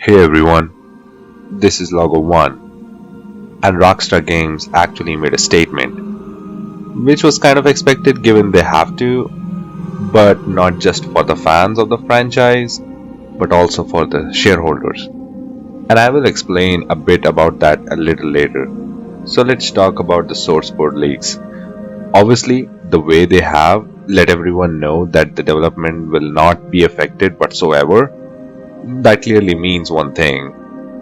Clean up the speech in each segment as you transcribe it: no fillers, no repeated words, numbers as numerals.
Hey everyone, this is LogOfOne, and Rockstar Games actually made a statement, which was kind of expected given they have to, but not just for the fans of the franchise, but also for the shareholders. And I will explain a bit about that a little later. So let's talk about the source code leaks. Obviously, the way they have let everyone know that the development will not be affected whatsoever, that clearly means one thing,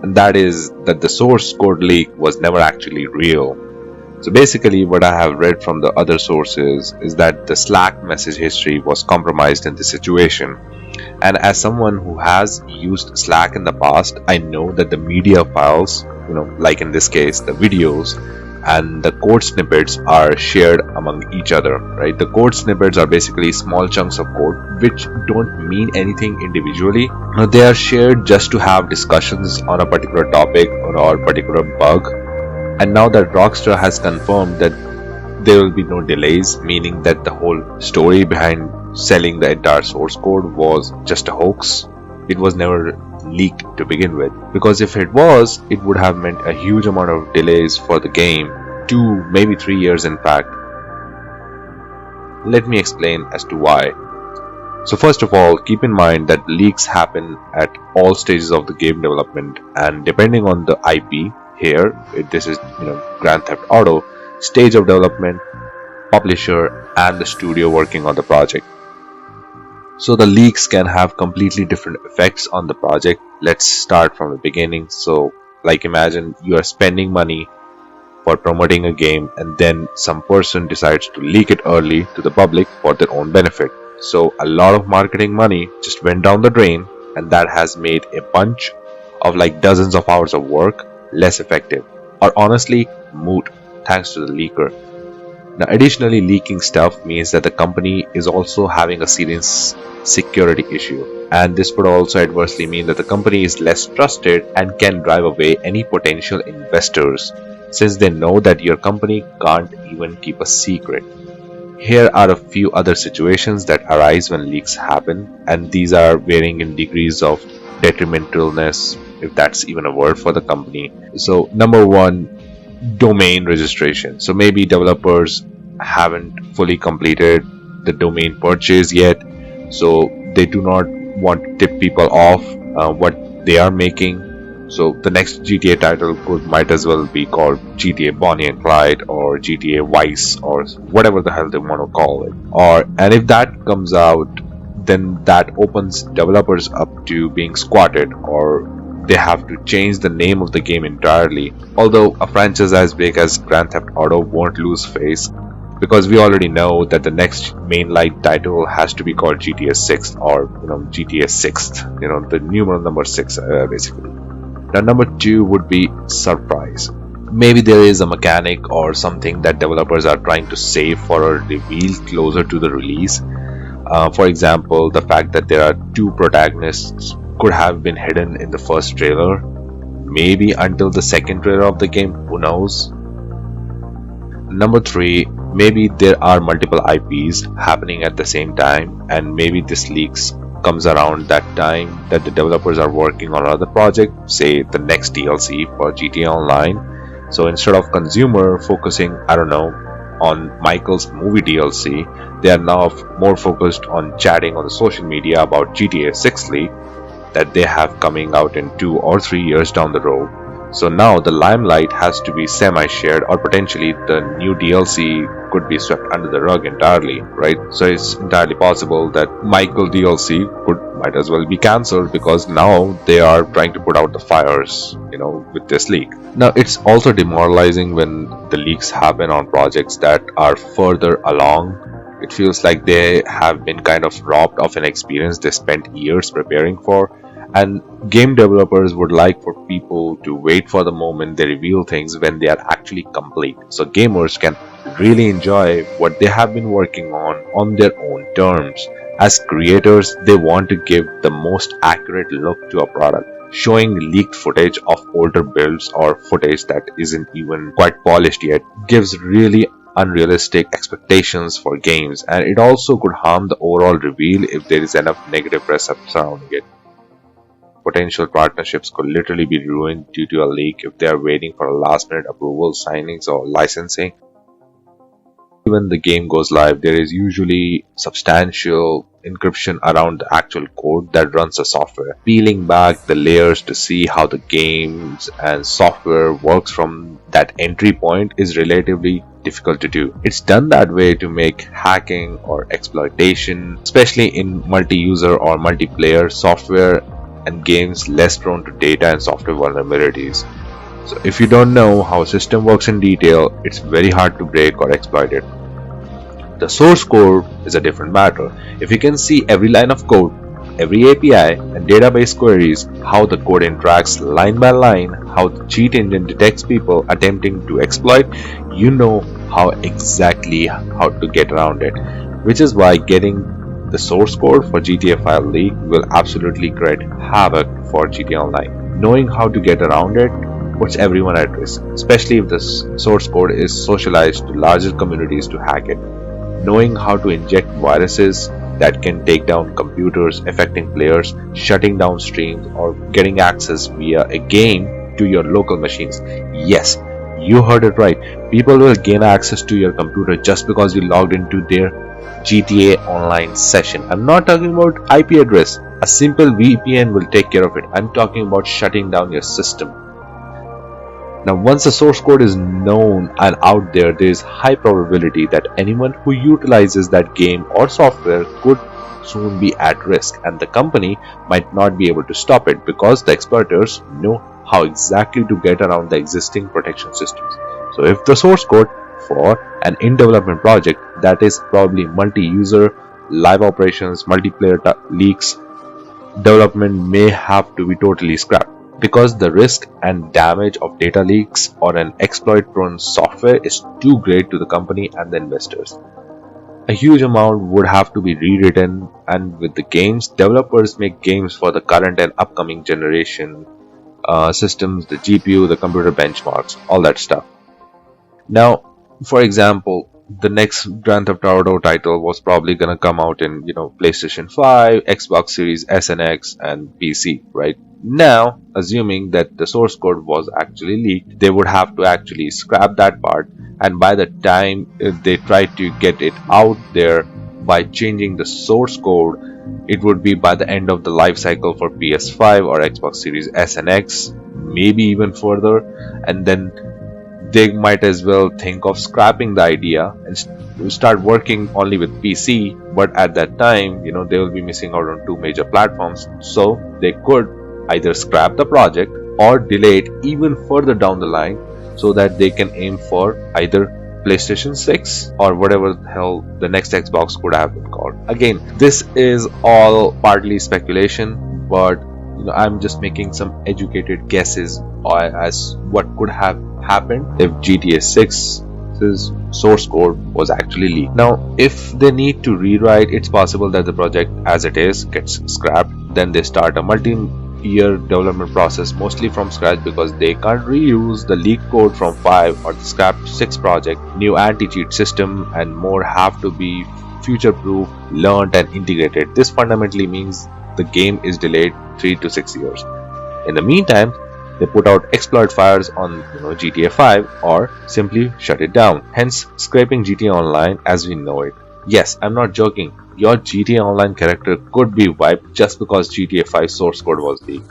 and that is that the source code leak was never actually real. So basically what I have read from the other sources is that the Slack message history was compromised in this situation. And as someone who has used Slack in the past, I know that the media files, like in this case the videos and the code snippets are shared among each other, right? The code snippets are basically small chunks of code which don't mean anything individually. They are shared just to have discussions on a particular topic or a particular bug. And now that Rockstar has confirmed that there will be no delays, meaning that the whole story behind selling the entire source code was just a hoax. It was never leaked to begin with, because if it was, it would have meant a huge amount of delays for the game, 2 maybe 3 years in fact. Let me explain as to why. So first of all, keep in mind that leaks happen at all stages of the game development, and depending on the IP, here this is Grand Theft Auto, stage of development, publisher and the studio working on the project. So the leaks can have completely different effects on the project. Let's start from the beginning. So like imagine you are spending money for promoting a game and then some person decides to leak it early to the public for their own benefit. So a lot of marketing money just went down the drain, and that has made a bunch of dozens of hours of work less effective, or honestly moot, thanks to the leaker. Now additionally, leaking stuff means that the company is also having a serious security issue, and this would also adversely mean that the company is less trusted and can drive away any potential investors, since they know that your company can't even keep a secret. Here are a few other situations that arise when leaks happen, and these are varying in degrees of detrimentalness, if that's even a word for the company. So number one, domain registration. So maybe developers haven't fully completed the domain purchase yet, so they do not want to tip people off what they are making. So the next GTA title might as well be called GTA Bonnie and Clyde or GTA Vice or whatever the hell they want to call it. And if that comes out, then that opens developers up to being squatted, or they have to change the name of the game entirely. Although a franchise as big as Grand Theft Auto won't lose face, because we already know that the next mainline title has to be called GTA 6 or GTA 6th, the numeral number 6 basically. Now number 2 would be surprise. Maybe there is a mechanic or something that developers are trying to save for a reveal closer to the release. For example, the fact that there are 2 protagonists could have been hidden in the first trailer, maybe until the second trailer of the game, who knows. Number 3, maybe there are multiple IPs happening at the same time, and maybe this leaks comes around that time that the developers are working on another project, say the next DLC for GTA Online. So instead of consumer focusing, on Michael's movie DLC, they are now more focused on chatting on the social media about GTA 6 leak that they have coming out in 2 or 3 years down the road. So now the limelight has to be semi-shared, or potentially the new DLC could be swept under the rug entirely, right? So it's entirely possible that Michael DLC might as well be cancelled, because now they are trying to put out the fires, with this leak. Now it's also demoralizing when the leaks happen on projects that are further along. It feels like they have been kind of robbed of an experience they spent years preparing for. And game developers would like for people to wait for the moment they reveal things when they are actually complete, so gamers can really enjoy what they have been working on their own terms. As creators, they want to give the most accurate look to a product. Showing leaked footage of older builds or footage that isn't even quite polished yet gives really unrealistic expectations for games, and it also could harm the overall reveal if there is enough negative press surrounding it. potential partnerships could literally be ruined due to a leak if they are waiting for a last minute approval, signings, or licensing. When the game goes live, there is usually substantial encryption around the actual code that runs the software. Peeling back the layers to see how the games and software works from that entry point is relatively difficult to do. It's done that way to make hacking or exploitation, especially in multi-user or multiplayer software and games, less prone to data and software vulnerabilities. So if you don't know how a system works in detail, it's very hard to break or exploit it. The source code is a different matter. If you can see every line of code, every API and database queries, how the code interacts line by line, how the cheat engine detects people attempting to exploit, you know how exactly how to get around it. Which is why getting the source code for GTA 5 leak will absolutely create havoc for GTA Online. Knowing how to get around it puts everyone at risk, especially if the source code is socialized to larger communities to hack it. Knowing how to inject viruses that can take down computers, affecting players, shutting down streams, or getting access via a game to your local machines. Yes, you heard it right. People will gain access to your computer just because you logged into their GTA Online session. I'm not talking about IP address. A simple VPN will take care of it. I'm talking about shutting down your system. Now, once the source code is known and out there, there is high probability that anyone who utilizes that game or software could soon be at risk, and the company might not be able to stop it because the exploiters know how exactly to get around the existing protection systems. So if the source code for an in-development project that is probably multi-user, live operations, multiplayer leaks, development may have to be totally scrapped, because the risk and damage of data leaks or an exploit-prone software is too great to the company and the investors. A huge amount would have to be rewritten, and with the games, developers make games for the current and upcoming generation systems, the GPU, the computer benchmarks, all that stuff. Now, for example, the next Grand Theft Auto title was probably gonna come out in, PlayStation 5, Xbox Series S and X, and PC, right? Now, assuming that the source code was actually leaked, they would have to actually scrap that part, and by the time they try to get it out there by changing the source code, it would be by the end of the life cycle for PS5 or Xbox Series S and X, maybe even further, and then they might as well think of scrapping the idea and start working only with PC. But at that time, they will be missing out on two major platforms, so they could either scrap the project or delay it even further down the line so that they can aim for either PlayStation 6 or whatever the hell the next Xbox could have been called. Again, this is all partly speculation, but I'm just making some educated guesses as what could have happened if GTA 6's source code was actually leaked. Now, if they need to rewrite, it's possible that the project as it is gets scrapped. Then they start a multi-year development process, mostly from scratch, because they can't reuse the leaked code from 5 or the scrapped 6 project. New anti-cheat system and more have to be future-proof, learned, and integrated. This fundamentally means the game is delayed 3 to 6 years. In the meantime, they put out exploit fires on GTA 5 or simply shut it down, hence scraping GTA Online as we know it. Yes, I'm not joking. Your GTA Online character could be wiped just because GTA 5 source code was leaked.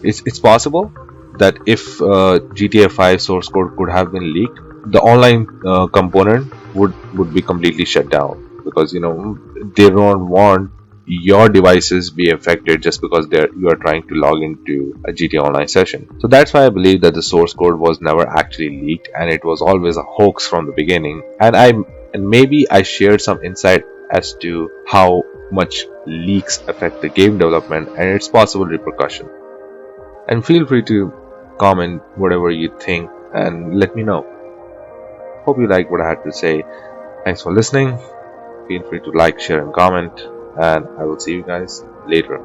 It's possible that if GTA 5 source code could have been leaked, the online component would be completely shut down, because they don't want your devices be affected just because you are trying to log into a GTA Online session. So that's why I believe that the source code was never actually leaked, and it was always a hoax from the beginning. And maybe I shared some insight as to how much leaks affect the game development and its possible repercussion. And feel free to comment whatever you think and let me know. Hope you like what I had to say. Thanks for listening. Feel free to like, share, and comment, and I will see you guys later.